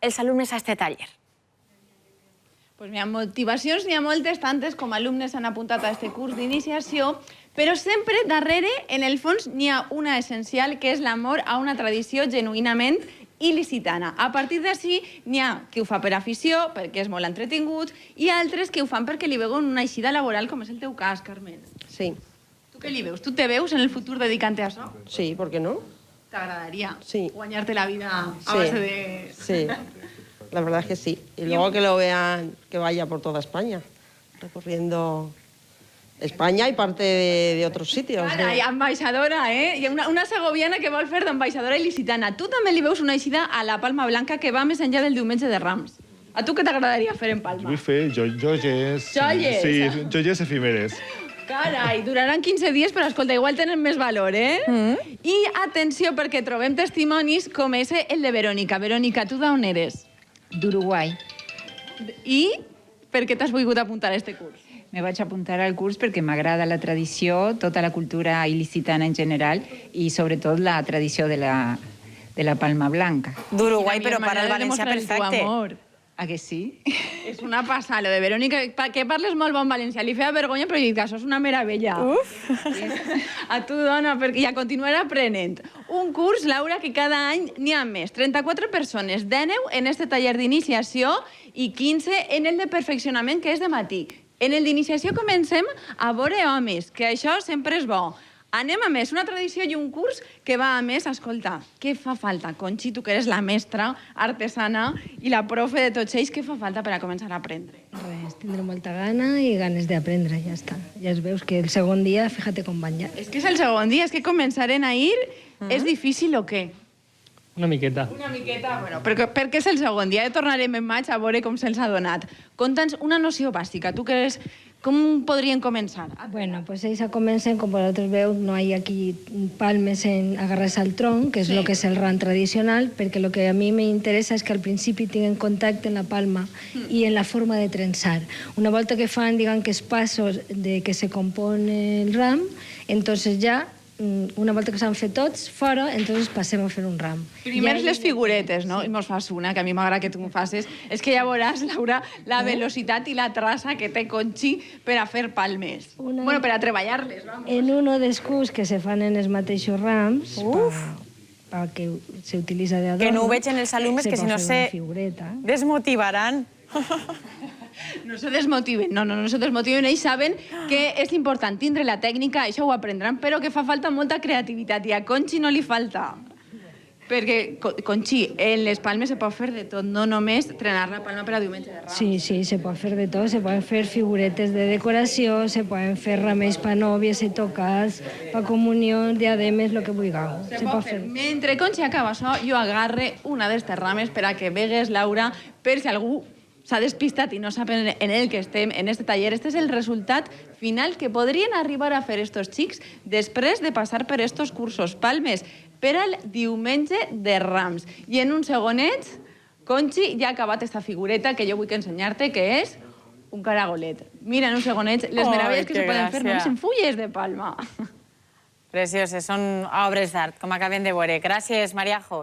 els alumnes a este taller? N'hi ha motivacions, n'hi ha moltes, tantes com alumnes s'han apuntat a aquest curs d'iniciació, però sempre darrere, en el fons, n'hi ha una essencial, que és l'amor a una tradició genuïnament il·licitana. A partir d'ací, n'hi ha qui ho fa per afició, perquè és molt entretingut, i altres que ho fan perquè li veuen una eixida laboral, com és el teu cas, Carmen. Sí, Tu què li veus? Tu te veus en el futur dedicant-te a això? sí, ¿por qué no? T'agradaria Sí. guanyar-te la vida a Sí. base de... Sí, la verdad es que sí. Y luego que lo vean, que vaya por toda España, recorriendo España y parte de otros sitios. Carai, ambaixadora, eh? Hi ha una segoviana que vol fer d'ambaixadora il·licitana. Tu també li veus una eixida a la Palma Blanca que va més enllà del diumenge de Rams. A tu què t'agradaria fer en Palma? Vull fer joies... Joies? Sí, joies efímeres. Carai, duraran 15 dies, però escolta, igual tenen més valor, eh? I atenció, perquè trobem testimonis com ese, el de Verònica. Verònica, tu d'on eres? D'Uruguai. I per què t'has volgut apuntar a este curs? Me vaig apuntar al curs perquè m'agrada la tradició, tota la cultura il·licitana en general i sobretot la tradició de la Palma Blanca. D'Uruguai, Mira, però mi para el manera de valencià demostrar el teu perfecte. amor. A que sí? És una passada, lo de Verònica, que parles molt bon valencià. Li feia vergonya, però dic que això és una meravella. A tu, dona, i a continuar aprenent. Un curs, Laura, que cada any n'hi ha més. 34 persones, 19 en este taller d'iniciació i 15 en el de perfeccionament, que és de matí. En el d'iniciació comencem a veure homes, que això sempre és bo. Anem a més, una tradició i un curs que va a més, escolta, què fa falta? Conchi, tu que eres la mestra, artesana i la profe de tots ells, què fa falta per a començar a aprendre? Res, tindre molta gana i ganes d'aprendre, ja està. Ja es veus que el segon dia, fíjate com van ja. És que és el segon dia, és que començaren a ir, és difícil o què? Una miqueta. Una miqueta, bueno, perquè és el segon dia, ja tornarem en maig a veure com se'ls ha donat. Conta'ns una noció bàsica, tu que eres... Com podrien començar? Bueno, pues ells comencen, com vosaltres veu, no hi ha aquí palmes en agarrar-se al tronc, que és el que és el ram tradicional, perquè el que a mi m'interessa és que al principi tinguin contacte en la palma i en la forma de trenzar. Una volta que fan, diguem que els passos de que se compon el ram, entonces ja una volta que s'han fet tots, fora, entonces passem a fer un ram. Primer les figuretes, no? I mos fas una, que a mi m'agrada que tu m'ho facis. És que ja veuràs, Laura, la velocitat i la traça que té Conchi per a fer palmes. Bueno, per a treballar-les, vamos. En uno dels curs que se fan en els mateixos rams, que s'utilitza d'adorno... Que no ho vegin els alumnes, que si no se desmotivaran. No se desmotiven, no se desmotiven. Ells saben que és important tindre la tècnica, això ho aprendran, però que fa falta molta creativitat i a Conchi no li falta. Perquè, Conchi, en les palmes se pot fer de tot, no només trenar la palma per a diumenge de Rams. Sí, sí, se pot fer de tot, se poden fer figuretes de decoració, se poden fer ramells per nòvies i tocats, per comunió, diademes, el que vulgueu. Se pot fer. Mentre Conchi acaba això, jo agarre una d'estes rames per a que vegues, Laura, per si algú s'ha despistat i no sap en el que estem, en este taller. Este és el resultat final que podrien arribar a fer estos xics després de passar per estos cursos palmes per al diumenge de Rams. I en un segonet, Conchi ja ha acabat esta figureta que jo vull ensenyar-te, que és un caragolet. Mira, en un segonet, les meravelles que se poden fer només en fulles de palma. Precioses, són obres d'art, com acabem de veure. Gràcies, Mariajo.